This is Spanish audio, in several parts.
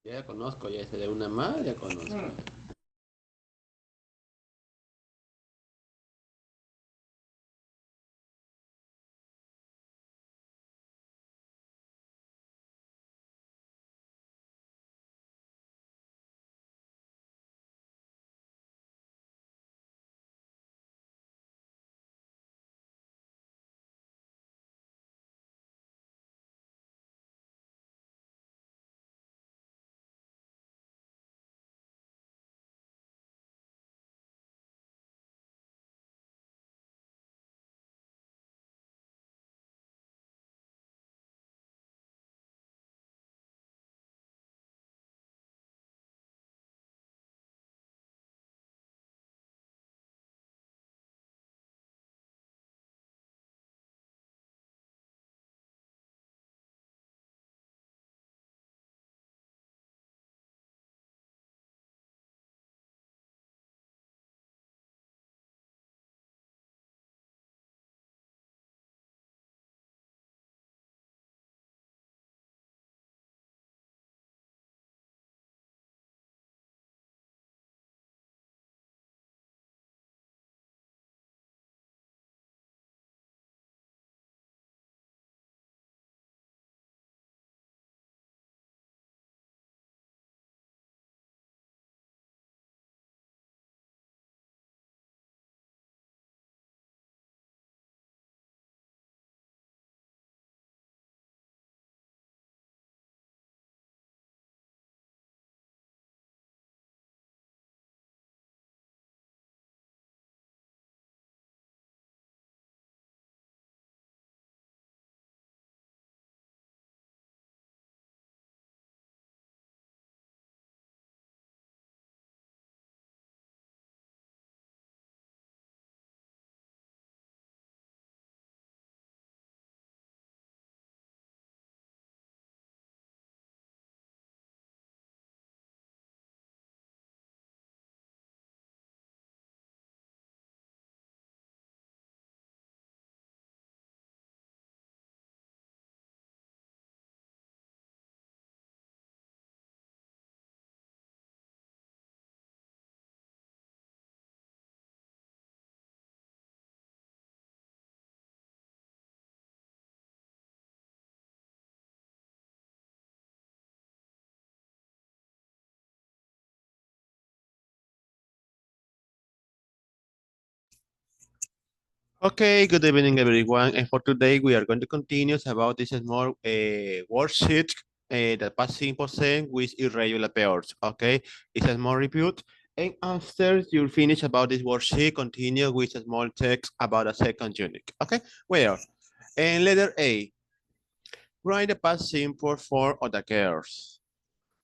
Ya conozco, ya ese de una más, ya conozco. Okay, good evening, everyone. And for today, we are going to continue about this small worksheet, the past simple sentence with irregular pairs. Okay, it's a small review. And after you finish about this worksheet, continue with a small text about a second unit. Okay, well, and letter A, write the past simple form of the girls.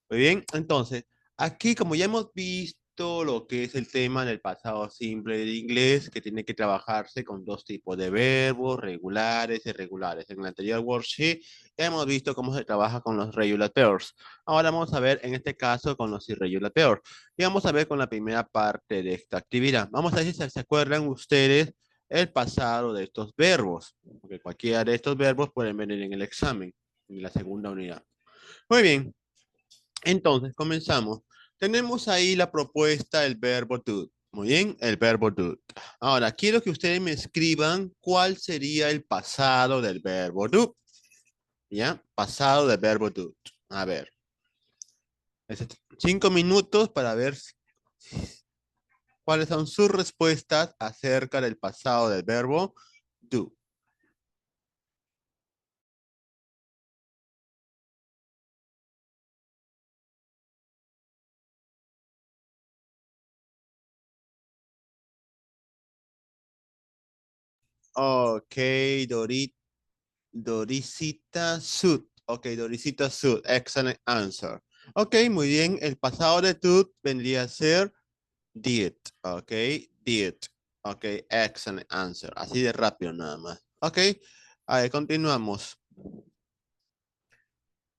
Muy bien, entonces, aquí como ya hemos visto lo que es el tema del pasado simple del inglés, que tiene que trabajarse con dos tipos de verbos, regulares y irregulares. En el anterior worksheet ya hemos visto cómo se trabaja con los regular pairs. Ahora vamos a ver en este caso con los irregular pairs. Y vamos a ver con la primera parte de esta actividad. Vamos a ver si se acuerdan ustedes el pasado de estos verbos, porque cualquiera de estos verbos pueden venir en el examen, en la segunda unidad. Muy bien. Entonces, comenzamos. Tenemos ahí la propuesta del verbo do. Muy bien, el verbo do. Ahora, quiero que ustedes me escriban cuál sería el pasado del verbo do. ¿Ya? Pasado del verbo do. A ver. 5 minutos para ver cuáles son sus respuestas acerca del pasado del verbo do. Ok, Dorisita Sud. Ok, Dorisita Sud. Excellent answer. Ok, muy bien. El pasado de do vendría a ser did. Ok, did. Ok, excellent answer. Así de rápido nada más. Ok, a ver, continuamos.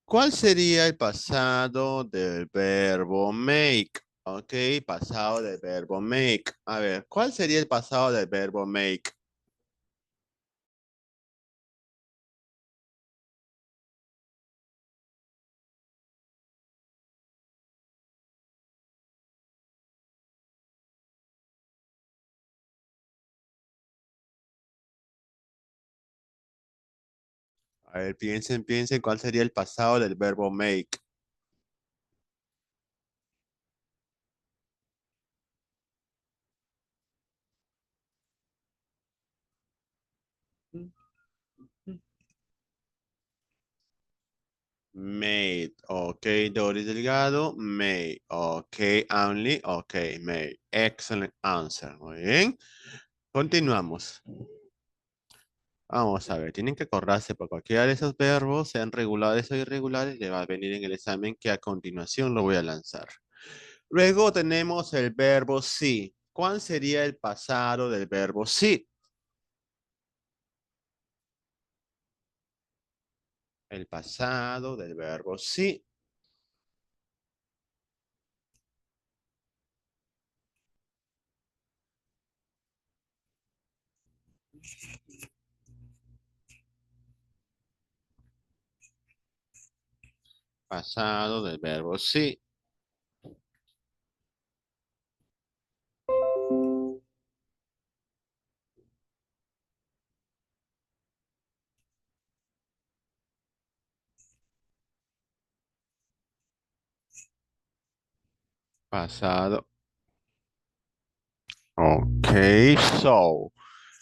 ¿Cuál sería el pasado del verbo make? Ok, pasado del verbo make. A ver, ¿cuál sería el pasado del verbo make? A ver, piensen cuál sería el pasado del verbo make. Made, ok, Doris Delgado, made, ok, only, ok, made. Excellent answer, muy bien. Continuamos. Vamos a ver, tienen que acordarse por cualquiera de esos verbos, sean regulares o irregulares, le va a venir en el examen que a continuación lo voy a lanzar. Luego tenemos el verbo sí. ¿Cuál sería el pasado del verbo sí? El pasado del verbo sí. Pasado del verbo sí. Pasado. Ok, so.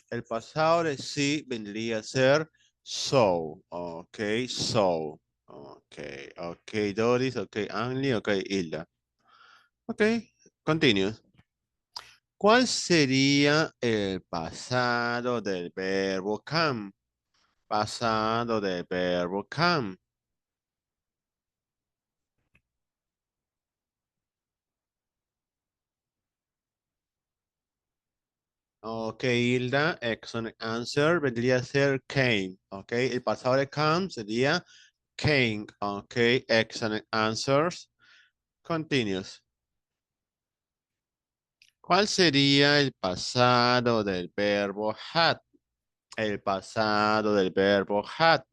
El pasado de sí vendría a ser so. Ok, so. Ok, ok, Doris, ok, Anli, ok, Hilda. Ok, continue. ¿Cuál sería el pasado del verbo come? Pasado del verbo come. Ok, Hilda, excellent answer. Vendría a ser came. Ok, el pasado de come sería came. Ok, excellent answers. Continues. ¿Cuál sería el pasado del verbo had? El pasado del verbo had.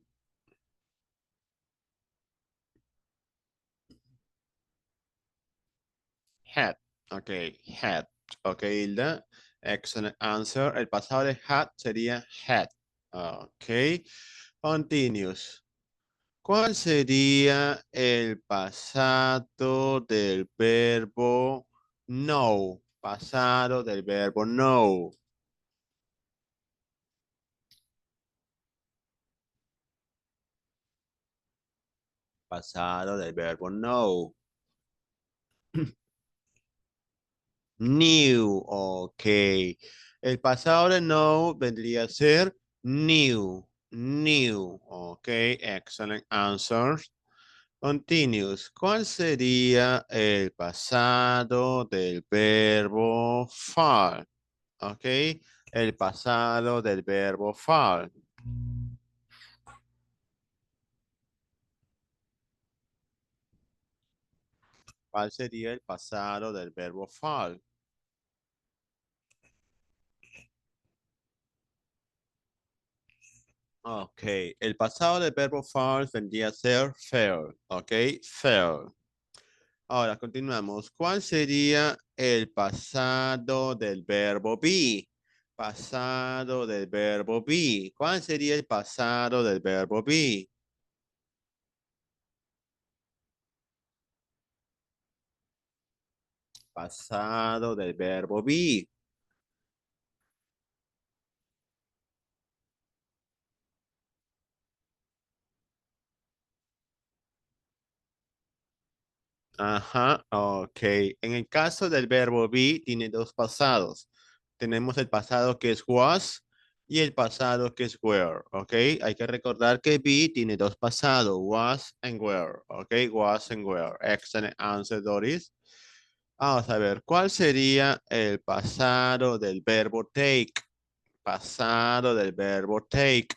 Had. Ok, had. Ok, Hilda. Excellent answer. El pasado de had sería had. Ok. Continues. ¿Cuál sería el pasado del verbo no? Pasado del verbo no. Pasado del verbo no. New, ok. El pasado de no vendría a ser new, new, ok. Excellent answers. Continuous. ¿Cuál sería el pasado del verbo fall? Ok. El pasado del verbo fall. ¿Cuál sería el pasado del verbo fall? Ok, el pasado del verbo fall vendría a ser fail, ok, fail. Ahora continuamos. ¿Cuál sería el pasado del verbo be? Pasado del verbo be. ¿Cuál sería el pasado del verbo be? Pasado del verbo be. Ajá, ok. En el caso del verbo be, tiene dos pasados. Tenemos el pasado que es was y el pasado que es were, ok. Hay que recordar que be tiene dos pasados, was and were, ok. Was and were. Excellent answer, Doris. Vamos a ver, ¿cuál sería el pasado del verbo take? Pasado del verbo take.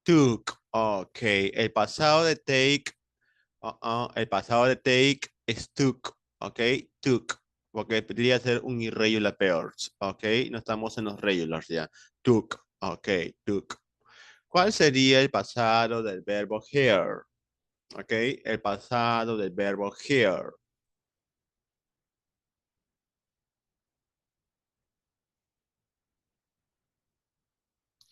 Took, ok. El pasado de take. El pasado de take es took, ¿ok? Took, porque podría ser un irregular pairs, ¿ok? No estamos en los regulars ya. Took, ok, took. ¿Cuál sería el pasado del verbo hear? ¿Ok? El pasado del verbo hear.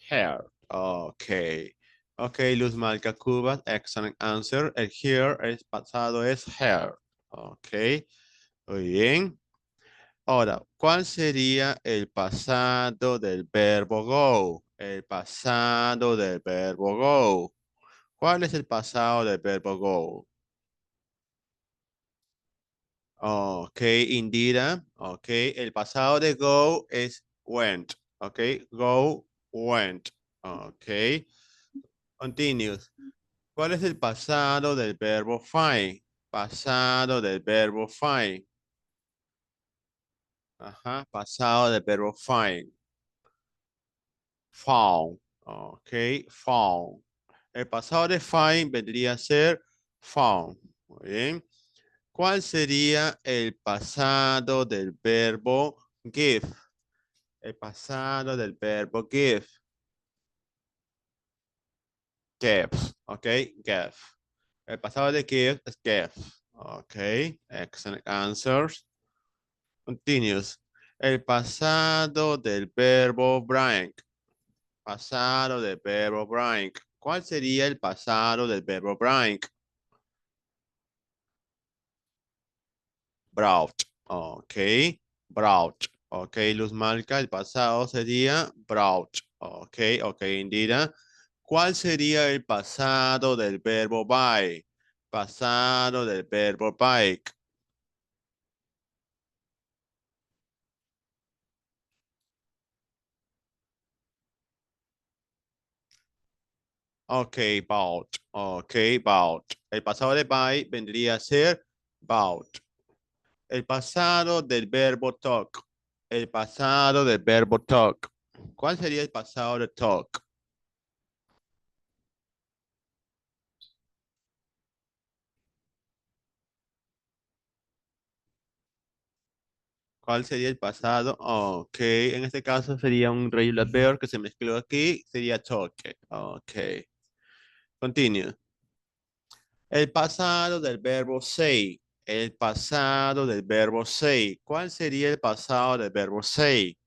Hair. Okay. Okay, Luz Malca Cubas, excellent answer. El here es pasado es hair. Okay. Muy bien. Ahora, ¿cuál sería el pasado del verbo go? El pasado del verbo go. ¿Cuál es el pasado del verbo go? Ok, Indira. Ok, el pasado de go es went. Ok, go, went. Ok, continues. ¿Cuál es el pasado del verbo find? Pasado del verbo find. Ajá, pasado del verbo find. Found. Ok, found. El pasado de find vendría a ser found. Muy bien. ¿Cuál sería el pasado del verbo give? El pasado del verbo give. Give. Ok, give. El pasado de give es give. Ok, excellent answers. Continues. El pasado del verbo blank. Pasado del verbo blank. ¿Cuál sería el pasado del verbo blank? Brought. Ok. Brought. Ok, Luz Marca, el pasado sería brought. Ok, ok, Indira. ¿Cuál sería el pasado del verbo buy? Pasado del verbo bike. Ok, bought. Ok, bought. El pasado de buy vendría a ser bought. El pasado del verbo talk. El pasado del verbo talk. ¿Cuál sería el pasado de talk? ¿Cuál sería el pasado? Ok, en este caso sería un regular verb que se mezcló aquí. Sería talk. Ok, continue. El pasado del verbo say. El pasado del verbo say. ¿Cuál sería el pasado del verbo say?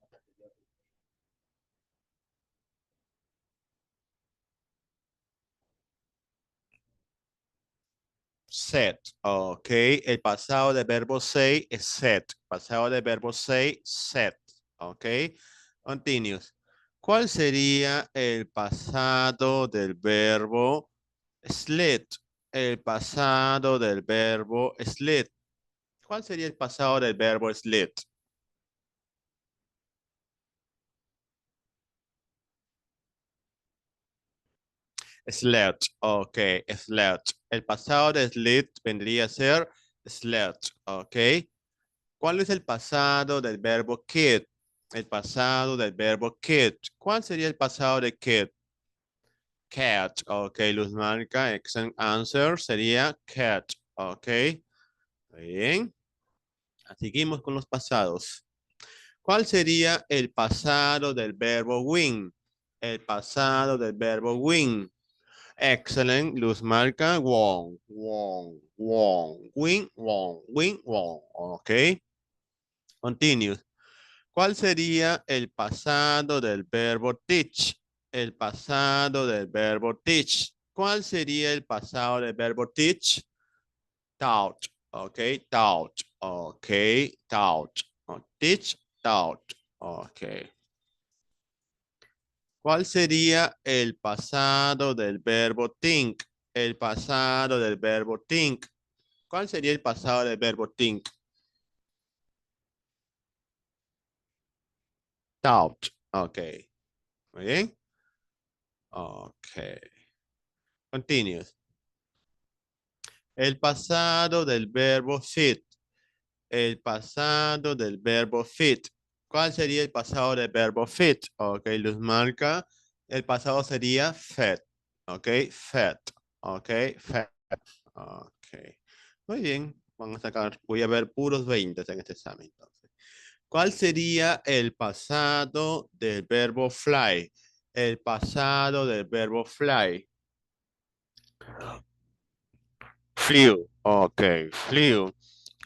Set. Ok. El pasado del verbo say es set. Pasado del verbo say, set. Ok. Continues. ¿Cuál sería el pasado del verbo slit? El pasado del verbo slit. ¿Cuál sería el pasado del verbo slit? Sledge, ok, sledge. El pasado de sledge vendría a ser sledge, ok. ¿Cuál es el pasado del verbo kid? El pasado del verbo kid. ¿Cuál sería el pasado de kid? Cat, ok, Luz Marca, excellent answer, sería cat, ok. Muy bien, seguimos con los pasados. ¿Cuál sería el pasado del verbo win? El pasado del verbo win. Excellent. Luz Marca. Won, won, won. Win, won, win, won. Ok. Continue. ¿Cuál sería el pasado del verbo teach? El pasado del verbo teach. ¿Cuál sería el pasado del verbo teach? Taught. Ok. Taught. Ok. Taught. Teach. Taught. Ok. ¿Cuál sería el pasado del verbo think? El pasado del verbo think. ¿Cuál sería el pasado del verbo think? Thought. Ok. Muy bien. Ok. Continues. El pasado del verbo fit. El pasado del verbo fit. ¿Cuál sería el pasado del verbo fit? Ok, Luz Marca. El pasado sería fed. Ok, fed. Ok, fed. Ok. Muy bien. Vamos a sacar, voy a ver puros 20 en este examen. Entonces. ¿Cuál sería el pasado del verbo fly? El pasado del verbo fly. Flew. Ok, flew.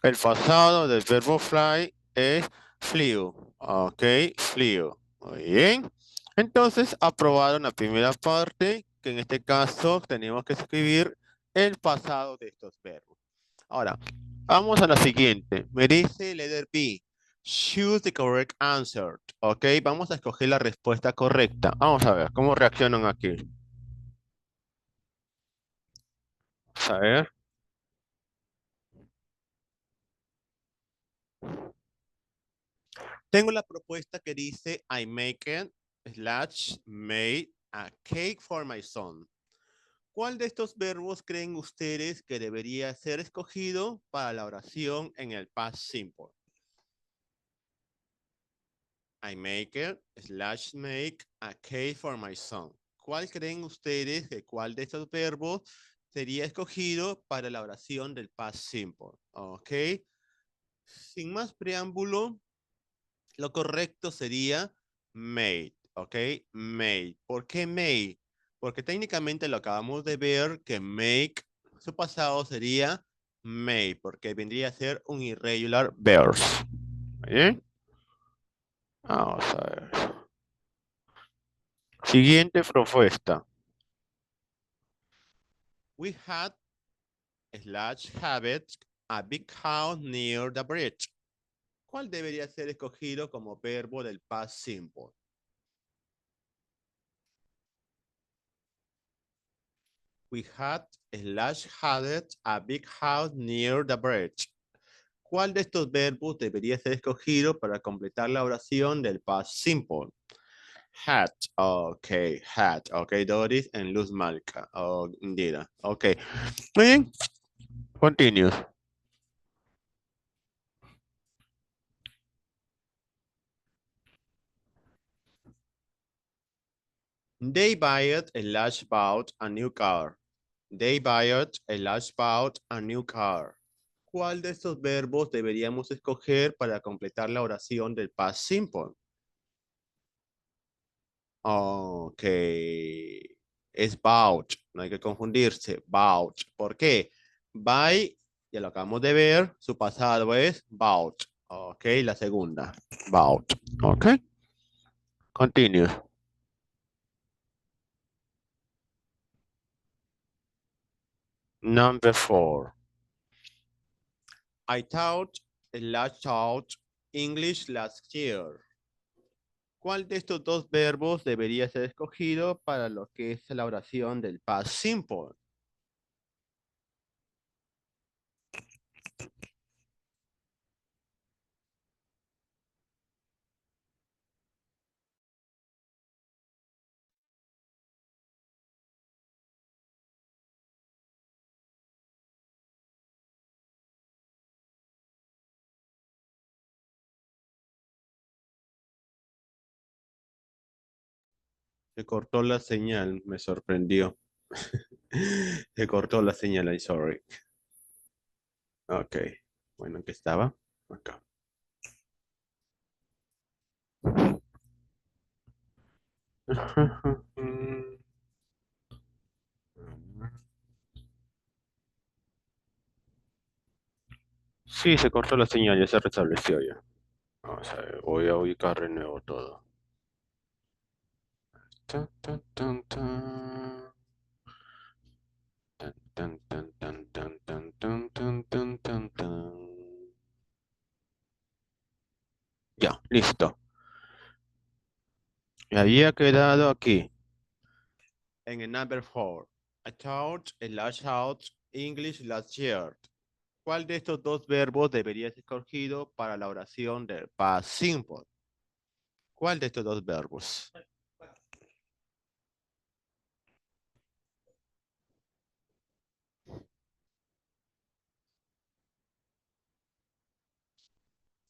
El pasado del verbo fly es flew. Ok, flew. Muy bien. Entonces, aprobaron la primera parte, que en este caso tenemos que escribir el pasado de estos verbos. Ahora, vamos a la siguiente. Me dice letter B. Choose the correct answer. Ok, vamos a escoger la respuesta correcta. Vamos a ver cómo reaccionan aquí. Vamos a ver. Tengo la propuesta que dice I make it slash made a cake for my son. ¿Cuál de estos verbos creen ustedes que debería ser escogido para la oración en el past simple? I make it slash make a cake for my son. ¿Cuál creen ustedes que cuál de estos verbos sería escogido para la oración del past simple? Ok. Sin más preámbulo, lo correcto sería made, ¿ok? Made. ¿Por qué made? Porque técnicamente lo acabamos de ver que make, su pasado sería made, porque vendría a ser un irregular verb. ¿Bien? Vamos a ver. Siguiente propuesta. We had slash have it a big house near the bridge. ¿Cuál debería ser escogido como verbo del past simple? We had slash had a big house near the bridge. ¿Cuál de estos verbos debería ser escogido para completar la oración del past simple? Had, ok, had, ok, Doris and Luz Malca, oh, Indira, ok. Muy bien, continue. They bought a large boat, a new car. They bought a large boat, a new car. ¿Cuál de estos verbos deberíamos escoger para completar la oración del past simple? Ok. Es bought, no hay que confundirse. Bought. ¿Por qué? Buy, ya lo acabamos de ver, su pasado es bought. Ok, la segunda. Bought. Ok. Continue. Number 4. I taught last taught English last year. ¿Cuál de estos dos verbos debería ser escogido para lo que es la oración del past simple? Se cortó la señal, me sorprendió. Se cortó la señal, I'm sorry. Ok. Bueno, ¿qué estaba? Acá. Sí, se cortó la señal, ya se restableció ya. Vamos a ver, voy a ubicar de nuevo todo. Tan, tan, tan, tan. Tan, tan, tan, tan, tan, tan, tan, tan, tan, tan, tan. Ya, listo. Me había quedado aquí, en el number 4. I taught a large house English last year. ¿Cuál de estos dos verbos debería ser escogido para la oración del past simple? ¿Cuál de estos dos verbos?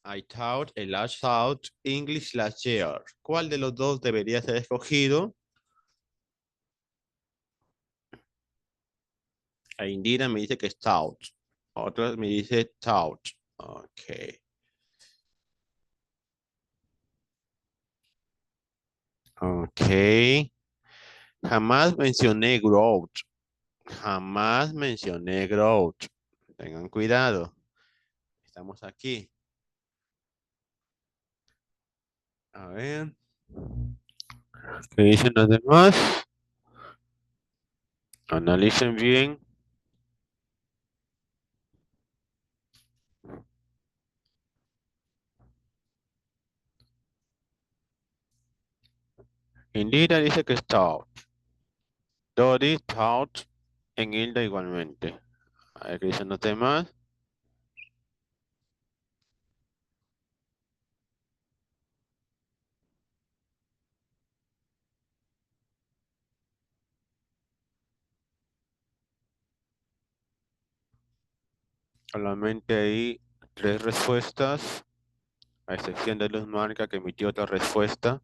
I taught a large house English last year. ¿Cuál de los dos debería ser escogido? A Indira me dice que es taught. Otra me dice taught. Ok. Ok. Jamás mencioné growth. Jamás mencioné growth. Tengan cuidado. Estamos aquí. A ver. ¿Qué dicen los demás? Analicen bien. Indira dice que stout. Dory, stout. En Hilda igualmente. A ver qué dicen los demás. Solamente hay tres respuestas, a excepción de Luz Marca que emitió otra respuesta.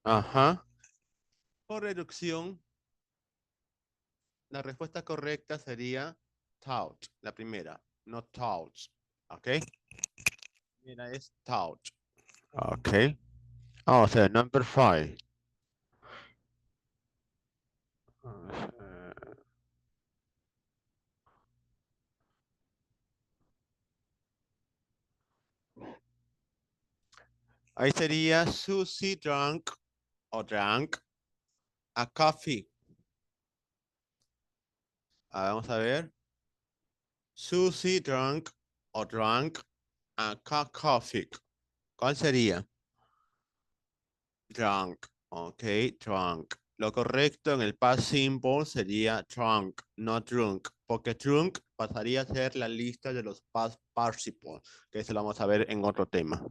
Ajá. Por reducción, la respuesta correcta sería tout, la primera, no touch. ¿Ok? Mira, es tout. Ok. Oh, o sea, number five. Ahí sería Susie drunk o drank a coffee. Vamos a ver. Susie drunk o drank a coffee. ¿Cuál sería? Drunk. Ok, drunk. Lo correcto en el past simple sería drunk, no drunk, porque drunk pasaría a ser la lista de los past participle, que eso lo vamos a ver en otro tema.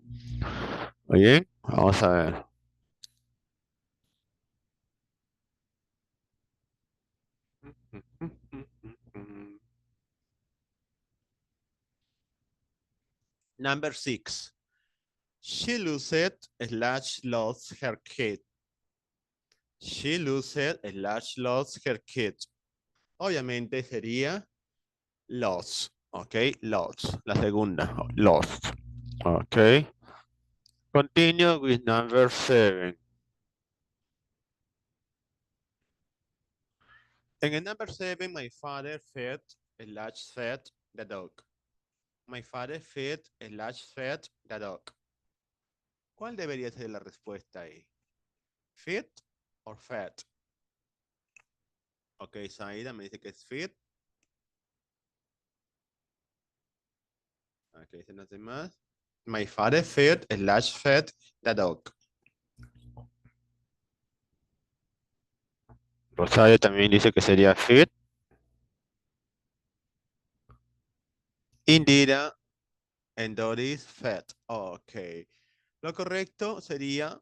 Oye, vamos a ver. Number 6. She lost her kid. She lost her kid. Obviamente sería lost. Ok, lost. La segunda, lost. Ok. Continue with number 7. En el number 7, my father fed the dog. My father fed the dog. ¿Cuál debería ser la respuesta ahí? ¿Feed o fed? Ok, Saida me dice que es feed. Ok, dicen los demás. My father fed the dog. Rosario también dice que sería feed. Indira and Doris fed. Ok. Lo correcto sería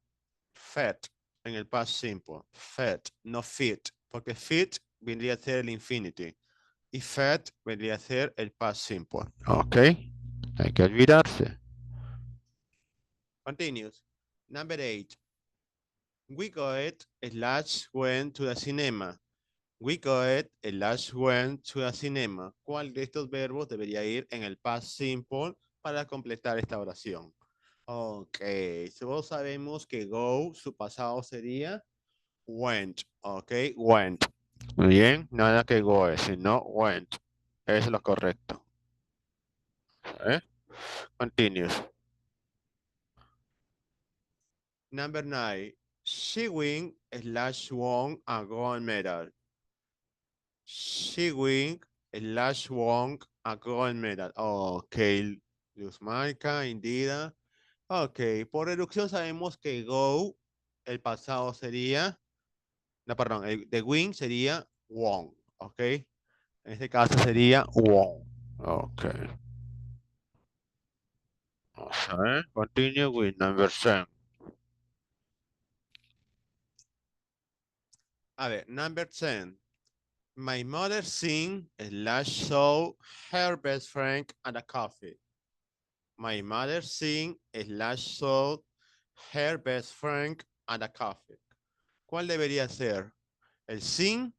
fed en el past simple. Fed, no fit. Porque fit vendría a ser el infinity. Y fed vendría a ser el past simple. Ok. Hay que olvidarse. Continues. Number 8. We got went to the cinema. We got went to the cinema. ¿Cuál de estos verbos debería ir en el past simple para completar esta oración? Ok, todos sabemos que go, su pasado sería went. Ok, went. Muy bien, nada que go, sino went. Es lo correcto. ¿Eh? Continues. Number 9. She won a gold medal. She won a gold medal. Ok, Luz Marca, Indira. Ok, por reducción sabemos que go, el pasado sería, no, perdón, el de win sería won. Ok, en este caso sería won. Ok. Vamos a ver. Continue with number 10. A ver, number 10. My mother saw her best friend at a coffee. My mother saw her best friend at a coffee. ¿Cuál debería ser? ¿El sing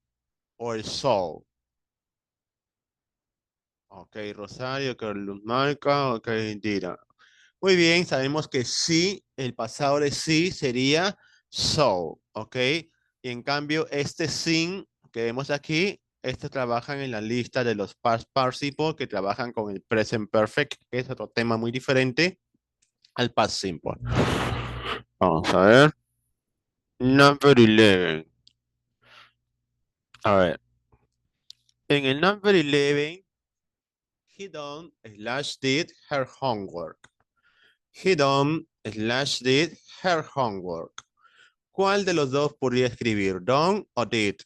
o el saw? Ok, Rosario, que Luz Marca, ok, Indira. Muy bien, sabemos que sí, el pasado de sí sería so, ¿ok? Y en cambio, este sin que vemos aquí, estos trabajan en la lista de los past participle que trabajan con el present perfect, que es otro tema muy diferente al past simple. Vamos a ver. Number 11. A ver, en el number 11, he done slash did her homework. He done slash did her homework. ¿Cuál de los dos podría escribir? ¿Done o did?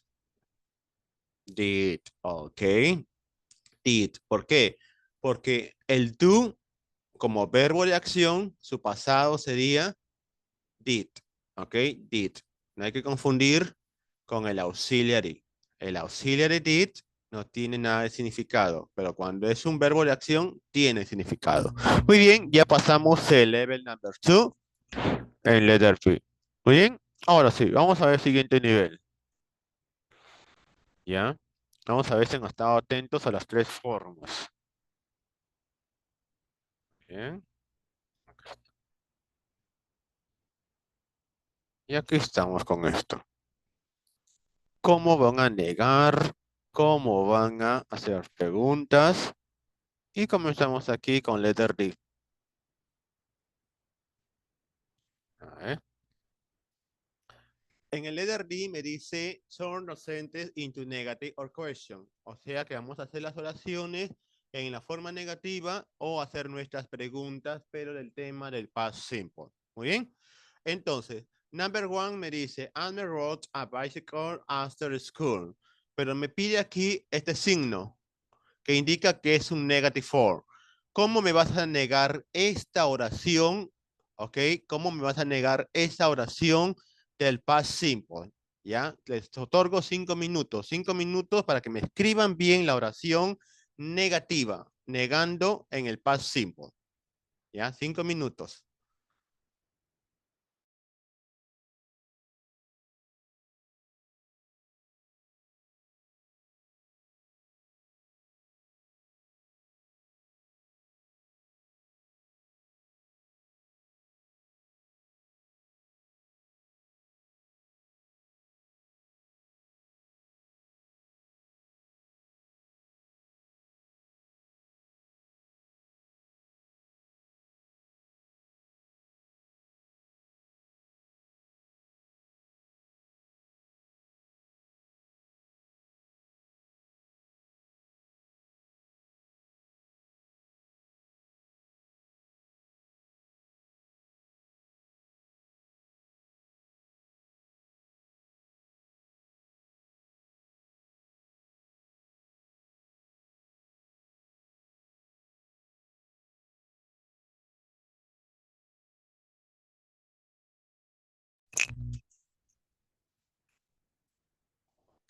Did, ok. Did. ¿Por qué? Porque el do, como verbo de acción, su pasado sería did, ok. Did. No hay que confundir con el auxiliary. El auxiliary did no tiene nada de significado, pero cuando es un verbo de acción, tiene significado. Muy bien, ya pasamos el level number 2 en letter P. Muy bien, ahora sí, vamos a ver el siguiente nivel. ¿Ya? Vamos a ver si han estado atentos a las tres formas. Bien. Y aquí estamos con esto. ¿Cómo van a negar? ¿Cómo van a hacer preguntas? Y comenzamos aquí con letter D. A ver. En el letter D me dice turn the sentence into negative or question. O sea que vamos a hacer las oraciones en la forma negativa o hacer nuestras preguntas, pero del tema del past simple. Muy bien. Entonces, number one me dice, Anne rode a bicycle after school. Pero me pide aquí este signo que indica que es un negative for. ¿Cómo me vas a negar esta oración? ¿Ok? ¿Cómo me vas a negar esta oración del past simple? ¿Ya? Les otorgo 5 minutos. 5 minutos para que me escriban bien la oración negativa, negando en el past simple. ¿Ya? 5 minutos.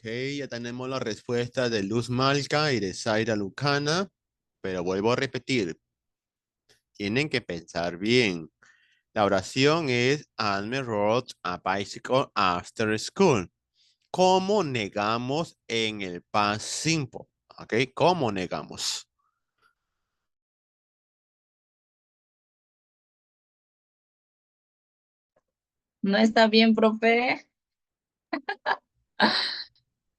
Ok, ya tenemos la respuesta de Luz Malca y de Zaira Lucana, pero vuelvo a repetir, tienen que pensar bien. La oración es Alme rode a bicycle after school. ¿Cómo negamos en el past simple? ¿Ok? ¿Cómo negamos? No está bien, profe.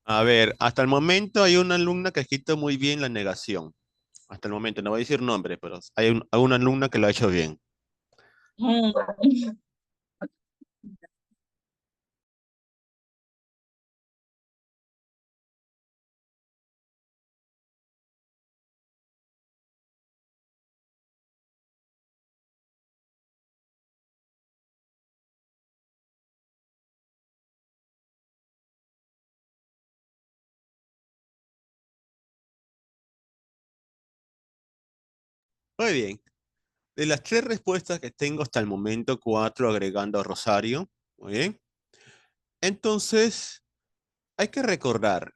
A ver, hasta el momento hay una alumna que ha escrito muy bien la negación. Hasta el momento, no voy a decir nombre, pero hay una alumna que lo ha hecho bien. Mm, Muy bien. De las tres respuestas que tengo hasta el momento, cuatro agregando a Rosario. Muy bien. Entonces, hay que recordar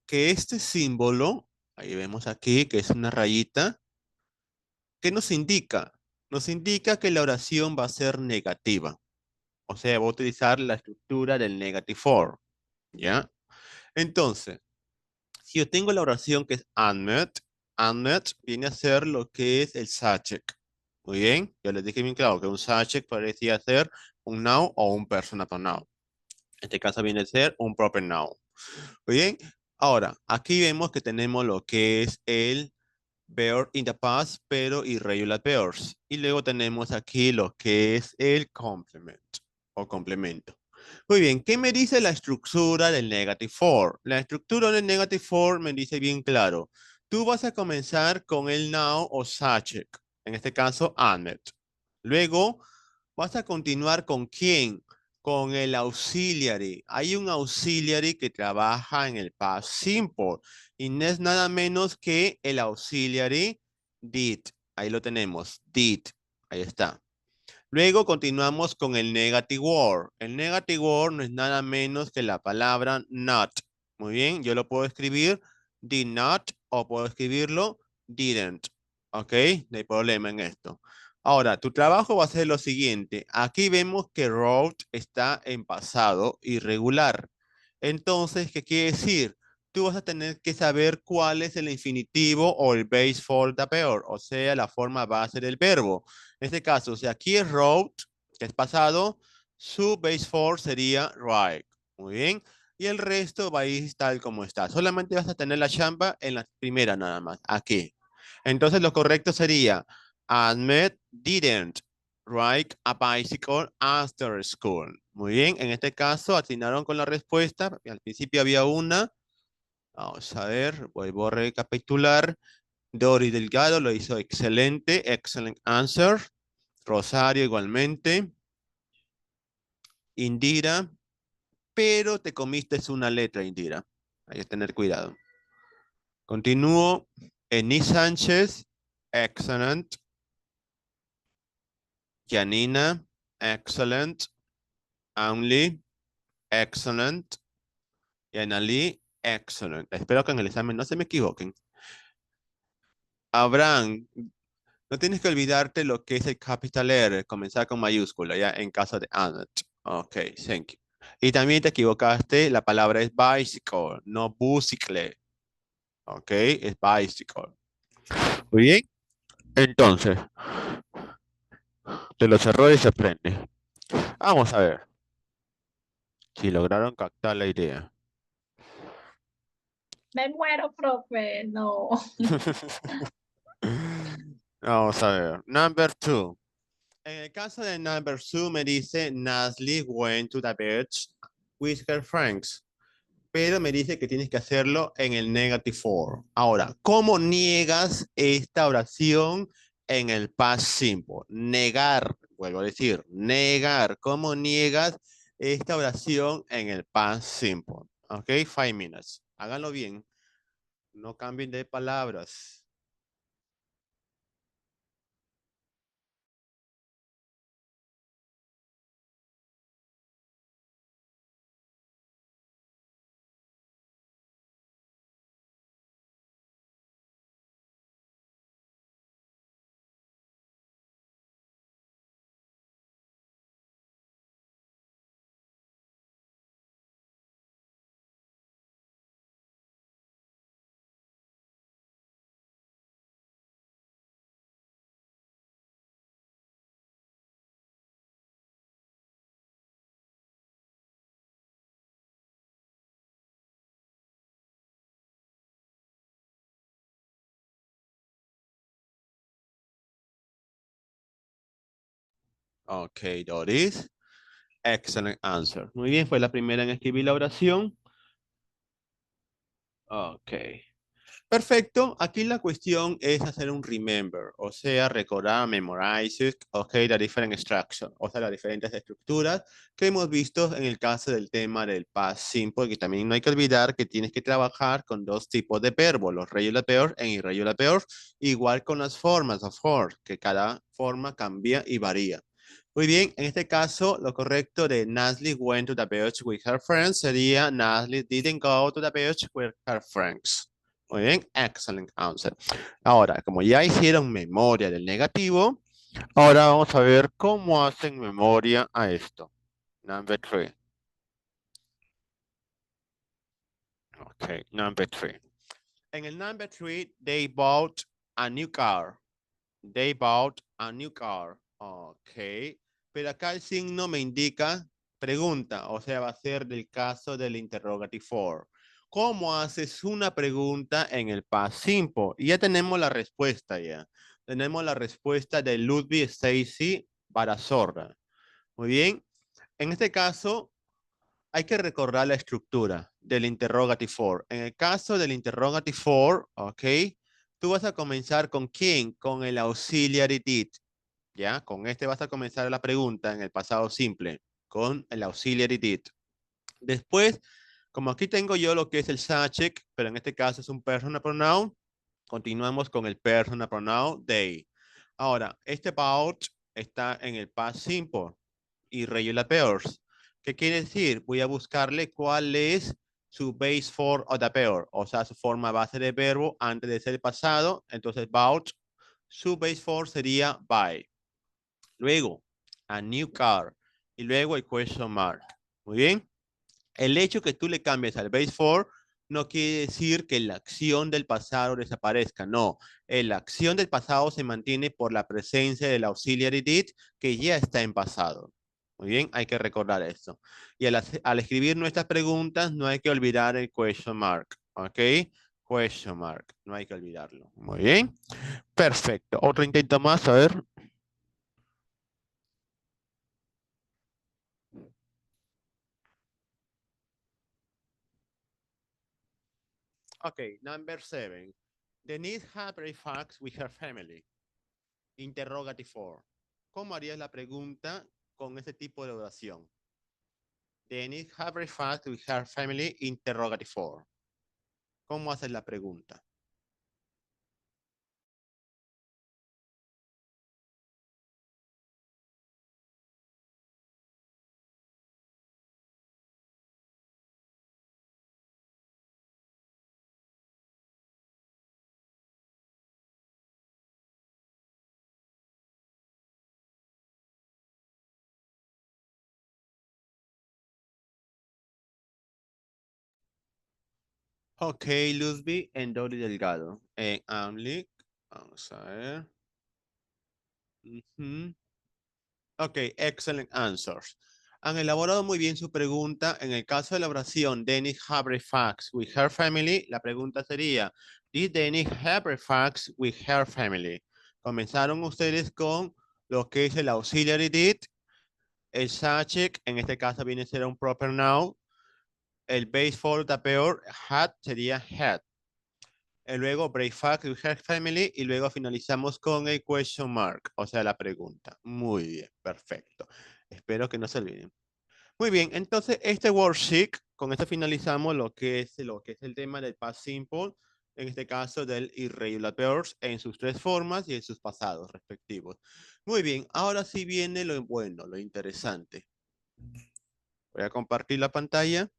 que este símbolo, ahí vemos aquí que es una rayita, ¿qué nos indica? Nos indica que la oración va a ser negativa. O sea, voy a utilizar la estructura del negative for. ¿Ya? Entonces, si yo tengo la oración que es unmet, unmet viene a ser lo que es el subject. Muy bien, yo les dije bien claro que un subject parecía ser un noun o un personal pronoun. En este caso viene a ser un proper noun. Muy bien, ahora aquí vemos que tenemos lo que es el verb in the past, pero irregular verbs. Y luego tenemos aquí lo que es el complement o complemento. Muy bien, ¿qué me dice la estructura del negative for? La estructura del negative for me dice bien claro. Tú vas a comenzar con el noun o subject, en este caso, Ahmed. Luego vas a continuar con quién, con el auxiliary. Hay un auxiliary que trabaja en el past simple y no es nada menos que el auxiliary did. Ahí lo tenemos, did. Ahí está. Luego continuamos con el negative word. El negative word no es nada menos que la palabra not. Muy bien, yo lo puedo escribir did not o puedo escribirlo didn't. ¿Ok? No hay problema en esto. Ahora, tu trabajo va a ser lo siguiente. Aquí vemos que wrote está en pasado irregular. Entonces, ¿qué quiere decir? Tú vas a tener que saber cuál es el infinitivo o el base for the verb, o sea, la forma base del verbo. En este caso, si aquí es wrote, que es pasado, su base for sería write. Muy bien. Y el resto va a ir tal como está. Solamente vas a tener la chamba en la primera nada más, aquí. Entonces lo correcto sería, Ahmed didn't ride a bicycle after school. Muy bien, en este caso atinaron con la respuesta. Al principio había una. Vamos a ver, vuelvo a recapitular. Dori Delgado lo hizo excelente, excellent answer. Rosario igualmente. Indira, pero te comiste una letra, Indira. Hay que tener cuidado. Continúo. Eni Sánchez, excellent. Janina, excellent. Anli, excellent. Y Anali, excellent. Espero que en el examen no se me equivoquen. Abraham, no tienes que olvidarte lo que es el capital R, comenzar con mayúscula, ya en caso de Annette. Ok, thank you. Y también te equivocaste, la palabra es bicycle, no bicycle. Ok, es bicycle. Muy bien. Entonces, de los errores se aprende. Vamos a ver si lograron captar la idea. Me muero, profe. No. Vamos a ver. Number 2. En el caso de number 2 me dice Nasli went to the beach with her friends. Pero me dice que tienes que hacerlo en el negative form. Ahora, ¿cómo niegas esta oración en el past simple? Negar, vuelvo a decir, negar. ¿Cómo niegas esta oración en el past simple? Ok, 5 minutes. Háganlo bien. No cambien de palabras. Ok, Doris. Excellent answer. Muy bien, fue la primera en escribir la oración. Ok. Perfecto. Aquí la cuestión es hacer un remember, o sea, recordar, memorize, ok, la different structure, o sea, las diferentes estructuras que hemos visto en el caso del tema del past simple, que también no hay que olvidar que tienes que trabajar con dos tipos de verbos, los regular verbs e irregular verbs, igual con las formas, of course, que cada forma cambia y varía. Muy bien, en este caso, lo correcto de Nasli went to the beach with her friends sería Nasli didn't go to the beach with her friends. Muy bien, excellent answer. Ahora, como ya hicieron memoria del negativo, ahora vamos a ver cómo hacen memoria a esto. Number 3. Ok, number 3. En el number 3, they bought a new car. They bought A new car. Ok. Pero acá el signo me indica pregunta, o sea, va a ser del caso del interrogative for. ¿Cómo haces una pregunta en el past simple? Y ya tenemos la respuesta ya. Tenemos la respuesta de Ludwig Stacy Barazorra. Muy bien. En este caso, hay que recordar la estructura del interrogative for. En el caso del interrogative for, ok, tú vas a comenzar con quién? Con el auxiliary did. ¿Ya? Con este vas a comenzar la pregunta en el pasado simple, con el auxiliary did. Después, como aquí tengo yo lo que es el subject, pero en este caso es un personal pronoun, continuamos con el personal pronoun they. Ahora, este about está en el past simple, irregular pairs. ¿Qué quiere decir? Voy a buscarle cuál es su base form of the pair, o sea, su forma base de verbo antes de ser pasado. Entonces, about, su base form sería by. Luego, a new car. Y luego el question mark. Muy bien. El hecho que tú le cambies al base for no quiere decir que la acción del pasado desaparezca. No, la acción del pasado se mantiene por la presencia del auxiliary did que ya está en pasado. Muy bien, hay que recordar esto. Y al escribir nuestras preguntas no hay que olvidar el question mark. ¿Ok? Question mark. No hay que olvidarlo. Muy bien. Perfecto. Otro intento más, a ver. Okay, number 7. Denise had breakfast with her family. Interrogative 4. ¿Cómo harías la pregunta con ese tipo de oración? Denise had breakfast with her family. Interrogative 4. ¿Cómo haces la pregunta? Ok, Luzby en Dori Delgado. En Amlik. Vamos a ver. Ok, excellent answers. Han elaborado muy bien su pregunta. En el caso de la oración, Dennis have breakfast with her family, la pregunta sería, did Dennis have breakfast with her family? Comenzaron ustedes con lo que es el auxiliary did, el subject, en este caso viene a ser un proper noun, el base for the pair, had sería had. Y luego breakfast with her family y luego finalizamos con el question mark, o sea, la pregunta. Muy bien, perfecto. Espero que no se olviden. Muy bien, entonces este worksheet, con esto finalizamos lo que es el tema del past simple, en este caso del irregular pairs en sus tres formas y en sus pasados respectivos. Muy bien, ahora sí viene lo bueno, lo interesante. Voy a compartir la pantalla.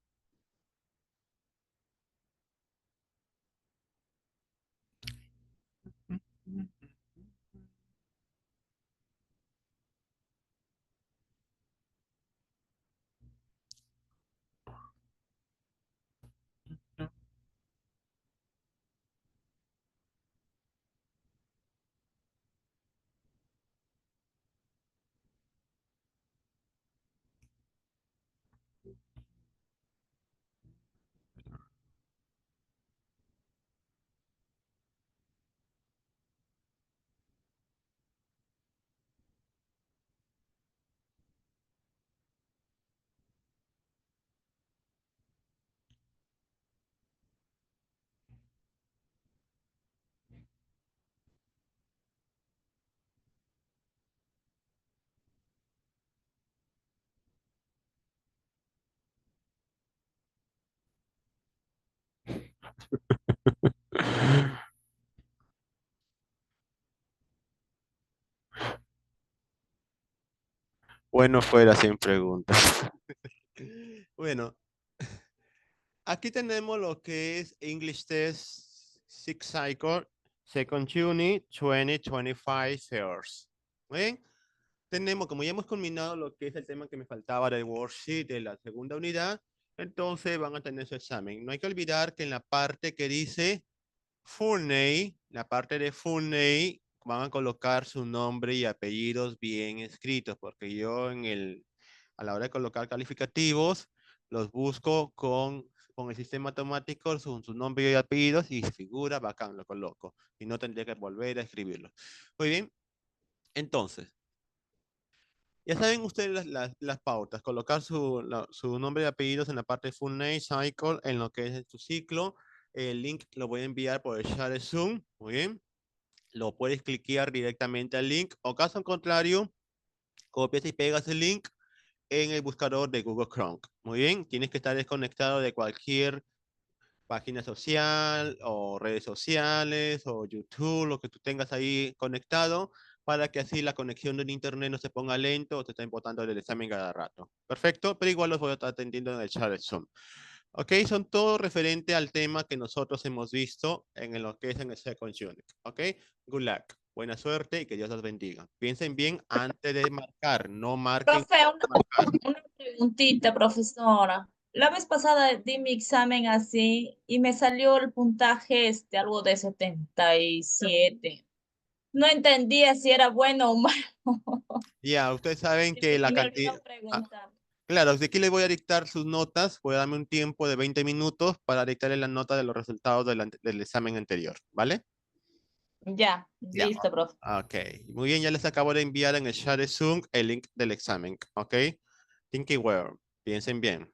Bueno, fuera sin preguntas. Bueno, aquí tenemos lo que es English Test Six Cycle, Second Unit, 2025 Fairs. ¿Bien? Tenemos, como ya hemos culminado lo que es el tema que me faltaba del worksheet de la segunda unidad, entonces van a tener su examen. No hay que olvidar que en la parte que dice full name, la parte de full name, van a colocar su nombre y apellidos bien escritos, porque yo a la hora de colocar calificativos, los busco con el sistema automático, su nombre y apellidos, y si figura, bacán, lo coloco. Y no tendría que volver a escribirlo. Muy bien, entonces, ya saben ustedes las pautas, colocar su nombre y apellidos en la parte full name, cycle, en lo que es su ciclo. El link lo voy a enviar por el chat de Zoom, muy bien. Lo puedes cliquear directamente al link, o caso contrario, copias y pegas el link en el buscador de Google Chrome. Muy bien, tienes que estar desconectado de cualquier página social o redes sociales o YouTube, lo que tú tengas ahí conectado, para que así la conexión del internet no se ponga lento o te esté importando el examen cada rato. Perfecto, pero igual los voy a estar atendiendo en el chat de Zoom. Ok, son todo referente al tema que nosotros hemos visto en lo que es en el Second Unit. Ok, good luck. Buena suerte y que Dios los bendiga. Piensen bien antes de marcar, no marquen Profe, marcar. una preguntita, profesora. La vez pasada di mi examen así y me salió el puntaje algo de 77. No entendía si era bueno o malo. Ya, ustedes saben que Y la me cantidad... olvidó preguntar. Claro, de aquí les voy a dictar sus notas, voy a darme un tiempo de 20 minutos para dictarle la nota de los resultados del examen anterior, ¿vale? Ya, Ya. listo, profe. Ok, muy bien, ya les acabo de enviar en el chat de Zoom el link del examen, ¿ok? Think it well, piensen bien.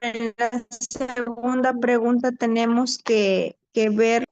En la segunda pregunta tenemos que ver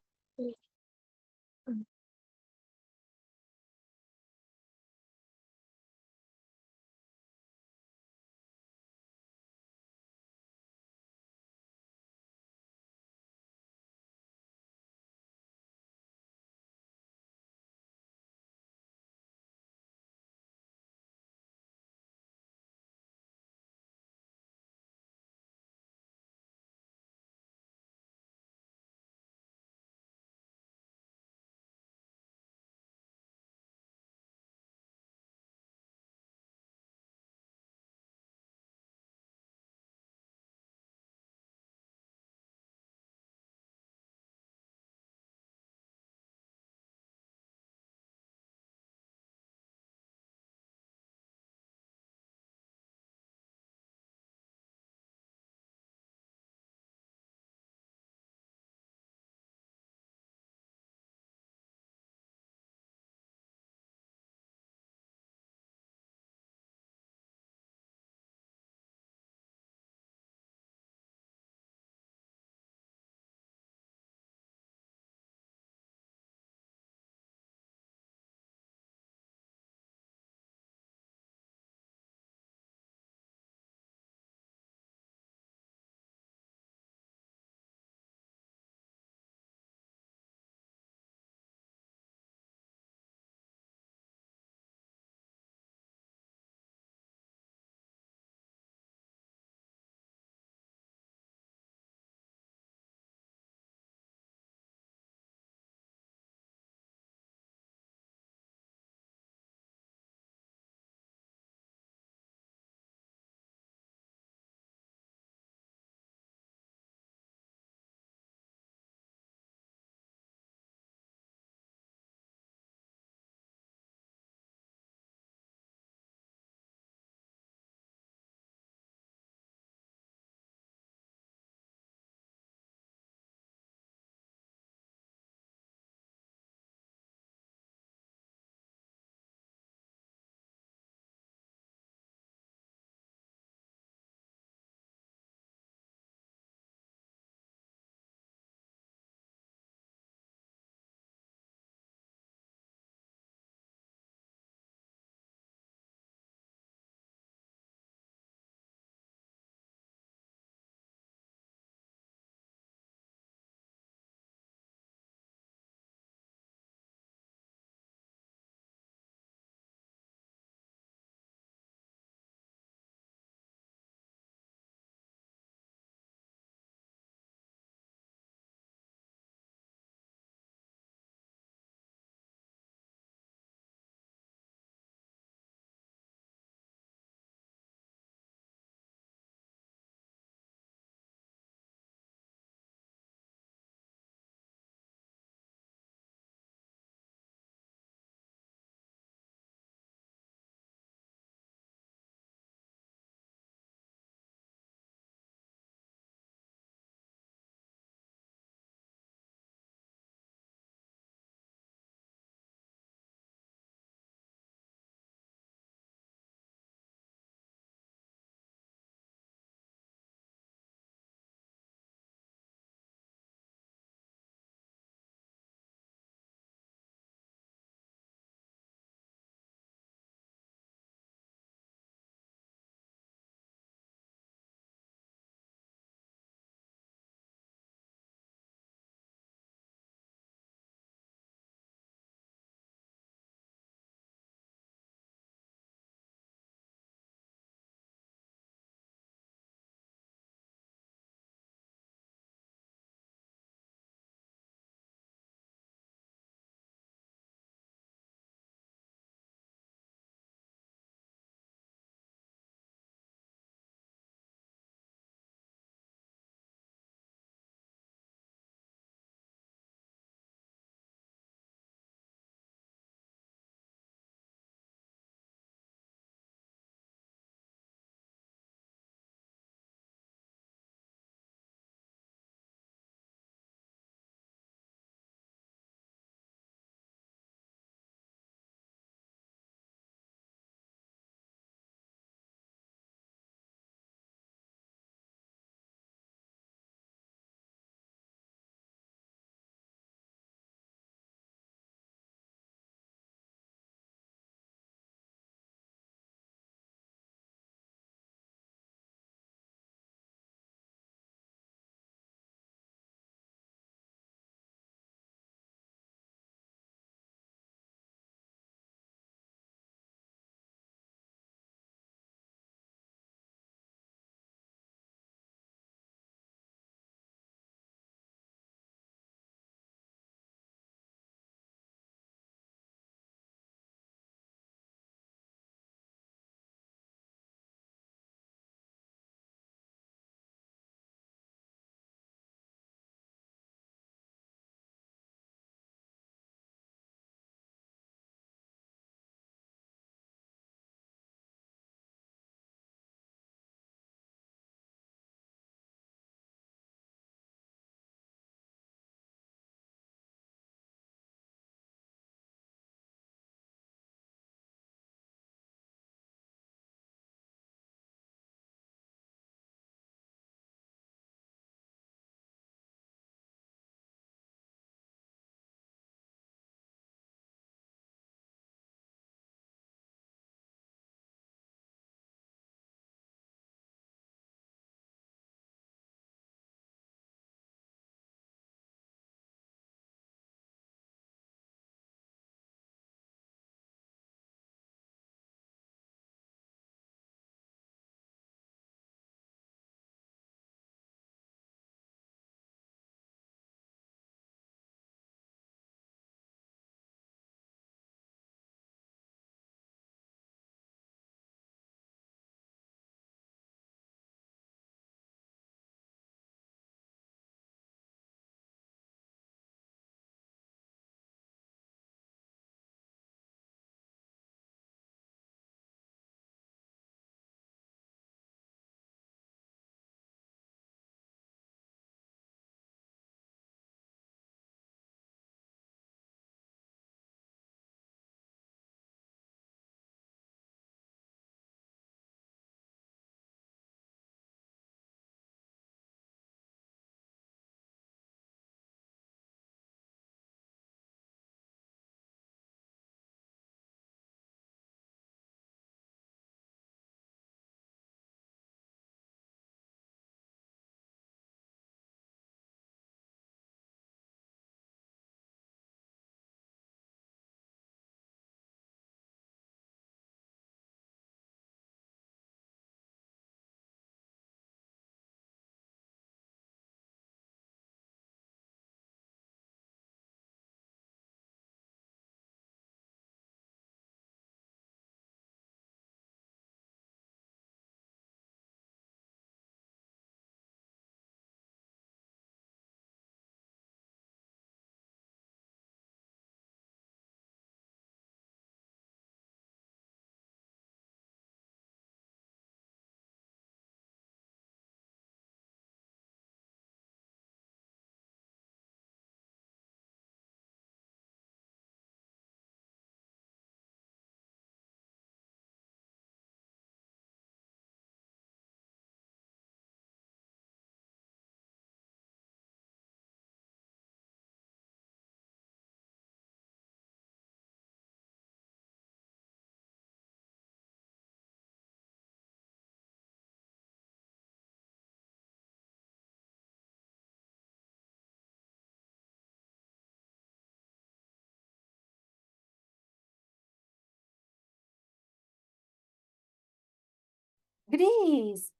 Gris.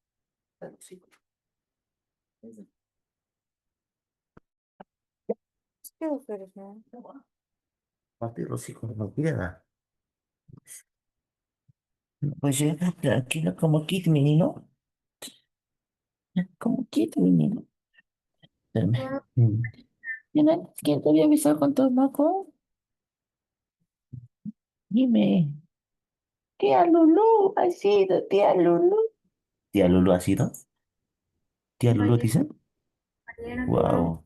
Sí. ¿Qué eres, no? Papi, los hijos no queda. Pues llega tranquilo como Kid Mini, ¿no? Como Kid Mini, ¿no? Espérame. ¿Quién te había avisado con tu maco? Dime. Tía Lulu, ha sido tía Lulu. ¿Tía Lulu ha sido? ¿Tía Lulu dice? Wow.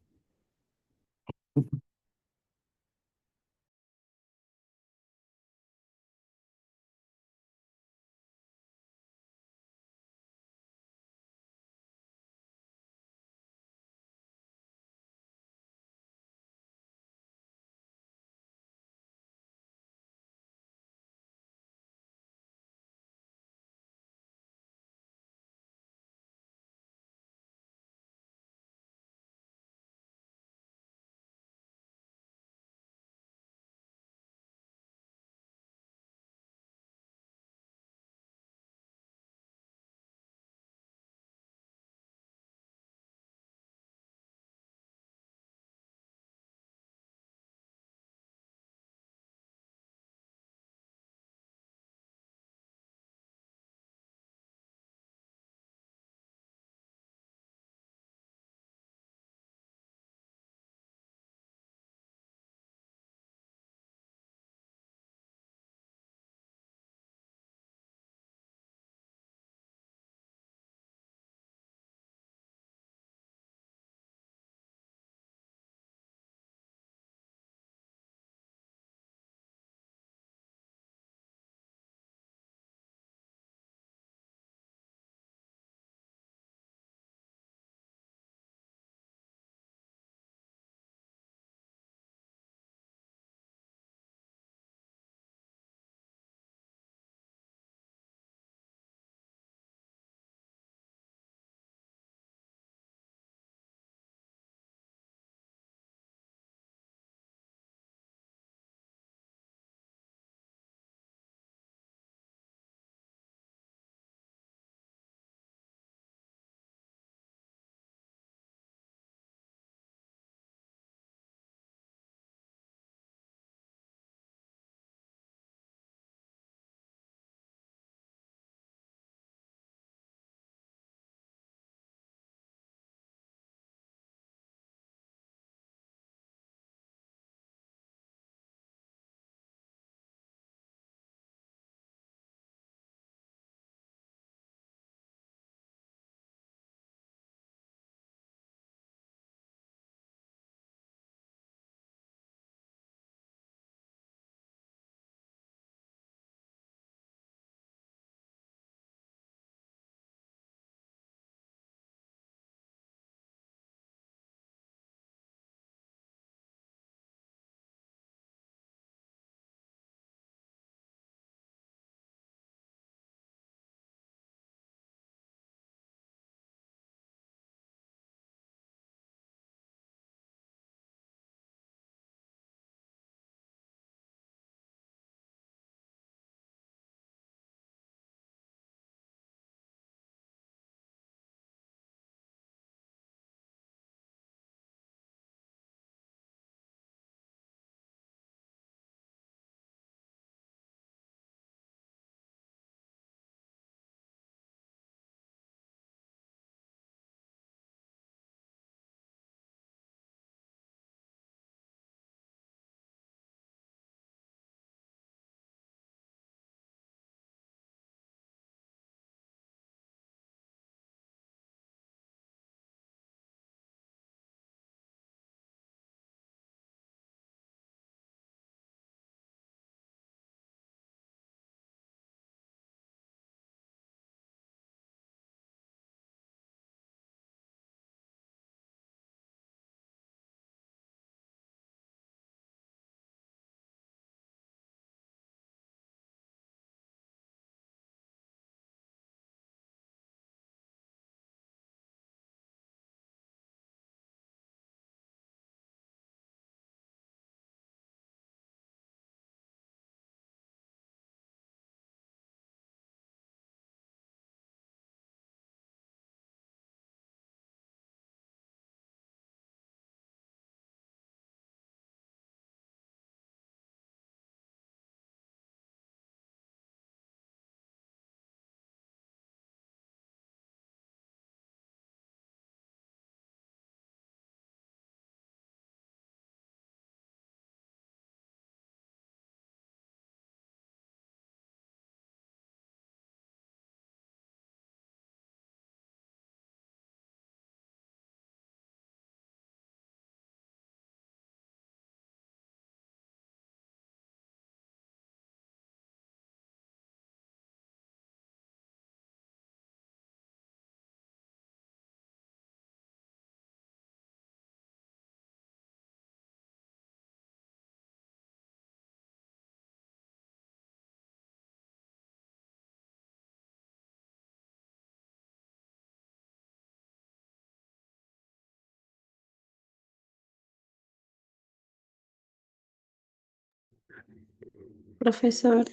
Profesor.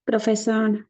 Profesor.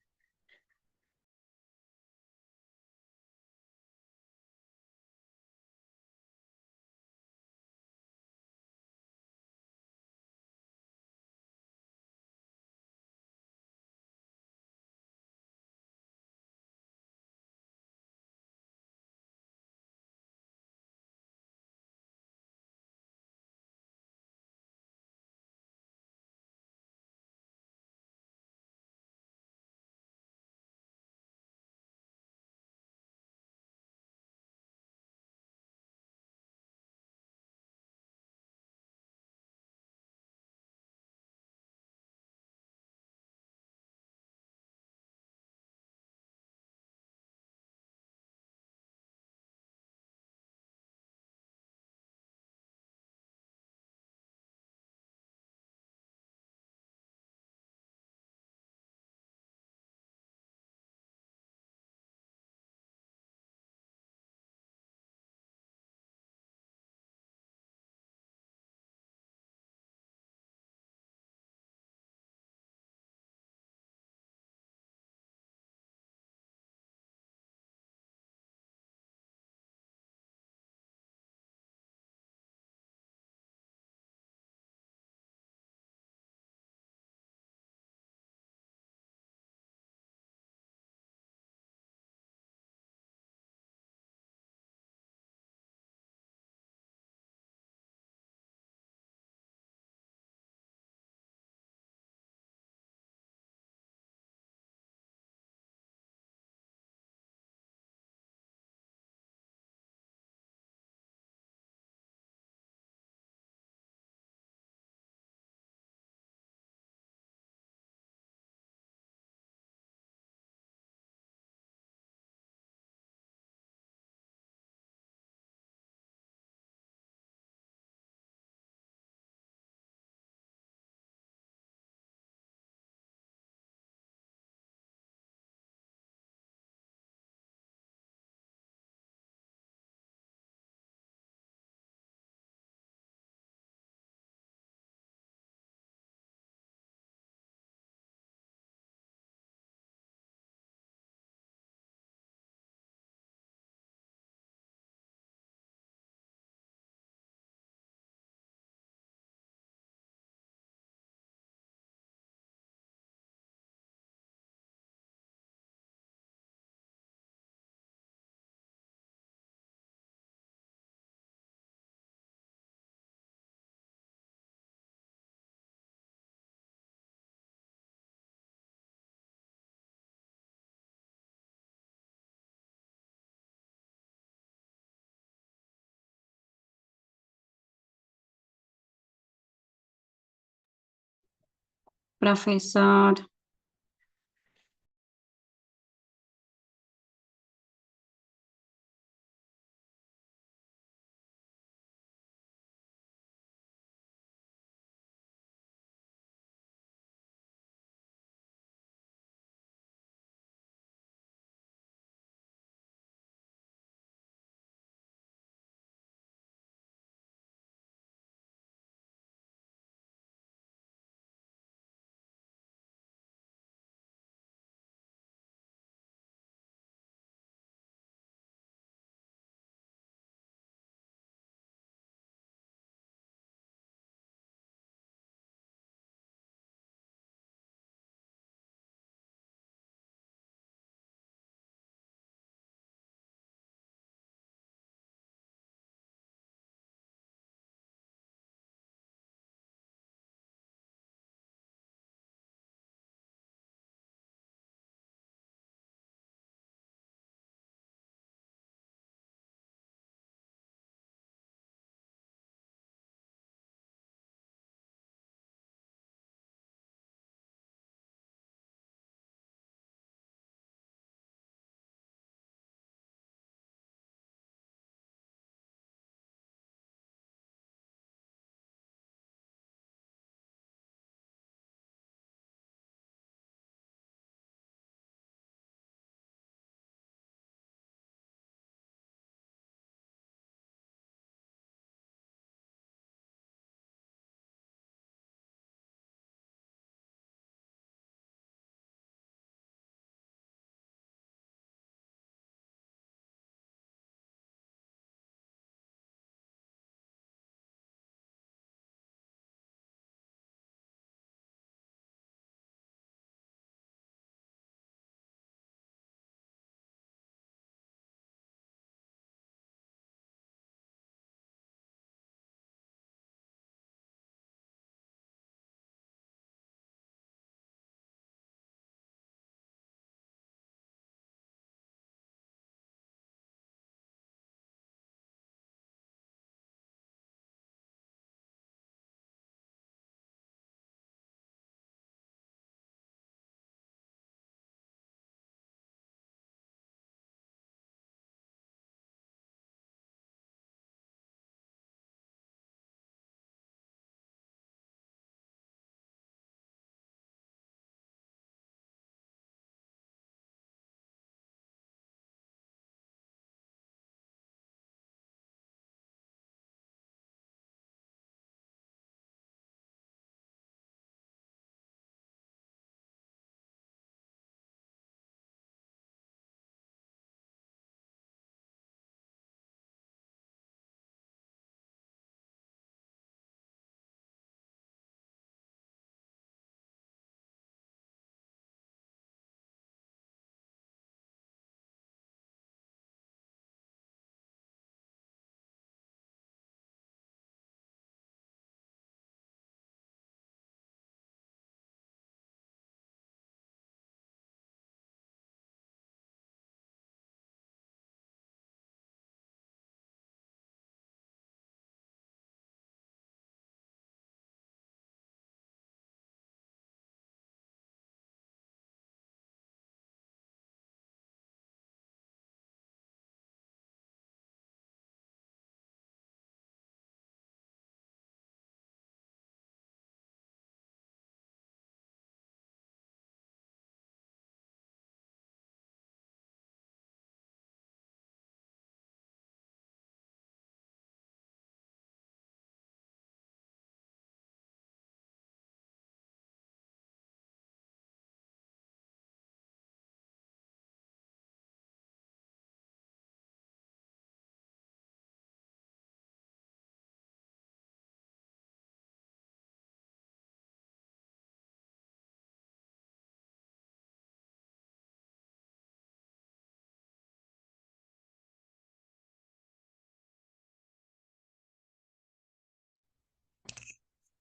Profesor.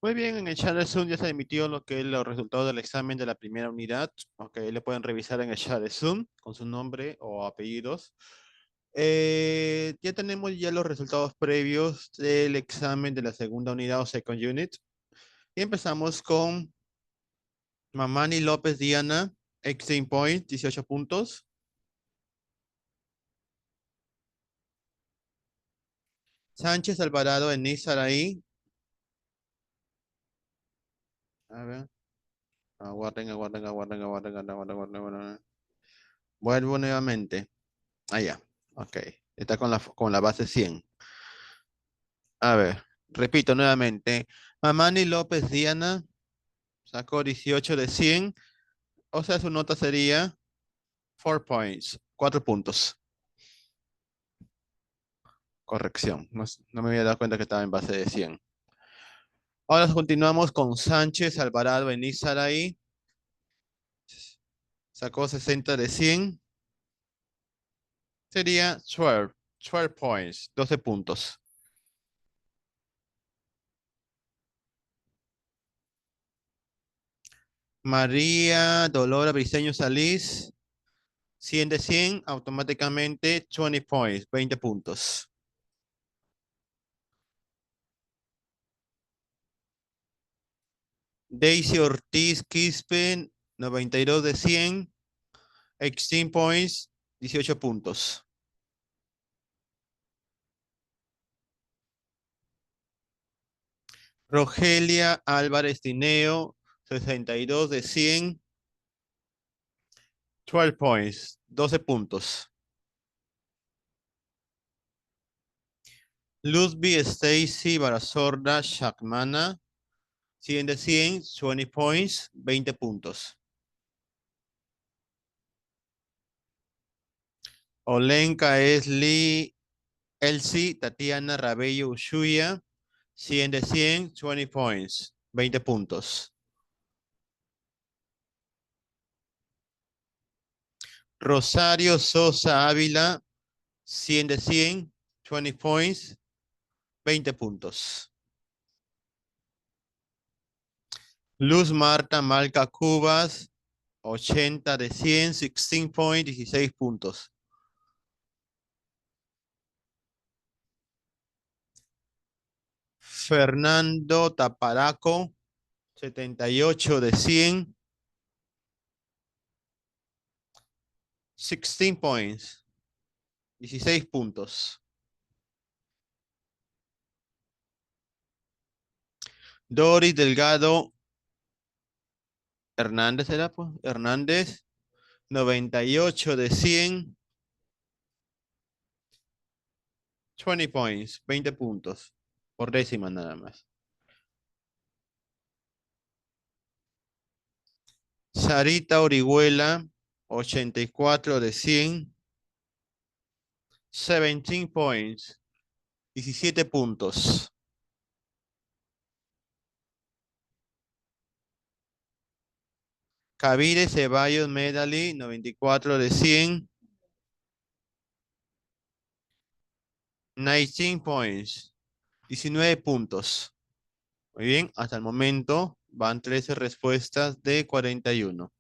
Muy bien, en el chat de Zoom ya se emitió lo que es los resultados del examen de la primera unidad. Ok, le pueden revisar en el chat de Zoom con su nombre o apellidos. Ya tenemos ya los resultados previos del examen de la segunda unidad o second unit. Y empezamos con Mamani López Diana, 18 points, 18 puntos. Sánchez Alvarado, Enis Saraí. A ver. Aguarden. Vuelvo nuevamente. Ah, ya. Ok. Está con la base 100. A ver. Repito nuevamente. Mamani López Diana sacó 18 de 100. O sea, su nota sería 4 points. 4 puntos. Corrección. No me había dado cuenta que estaba en base de 100. Ahora continuamos con Sánchez Alvarado Enis Saraí. Sacó 60 de 100. Sería 12 points, 12 puntos. María Dolora Briceño Salís, 100 de 100, automáticamente 20 points, 20 puntos. Daisy Ortiz Quispen, 92 de 100, 18 points, 18 puntos. Rogelia Álvarez Tineo, 62 de 100, 12 points, 12 puntos. Luzby Stacy Barazorda Shakmana, 100 de 100, 20 points, 20 puntos. Olenka Esli Elsie Tatiana Rabello Ushuya, 100 de 100, 20 points, 20 puntos. Rosario Sosa Ávila, 100 de 100, 20 points, 20 puntos. Luz Marta Malca Cubas, 80 de 100, 16 points, 16 puntos. Fernando Taparaco, 78 de 100, 16 points, 16 puntos. Doris Delgado Hernández, ¿era pues? Hernández, 98 de 100, 20 points, 20 puntos, por décima nada más. Sarita Orihuela, 84 de 100, 17 points, 17 puntos. Cavire Ceballos Medali, 94 de 100, 19 points, 19 puntos. Muy bien, hasta el momento van 13 respuestas de 41.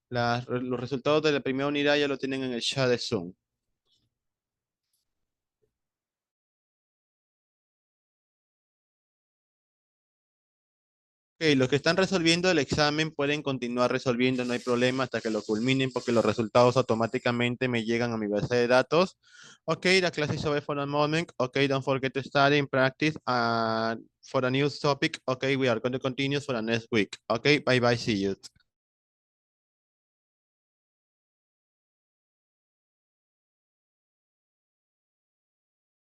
Los resultados de la primera unidad ya lo tienen en el chat de Zoom. Ok, los que están resolviendo el examen pueden continuar resolviendo, no hay problema hasta que lo culminen porque los resultados automáticamente me llegan a mi base de datos. Okay, the class is over for a moment. Okay, don't forget to study and practice for a new topic. Okay, we are going to continue for the next week. Okay, bye bye, see you.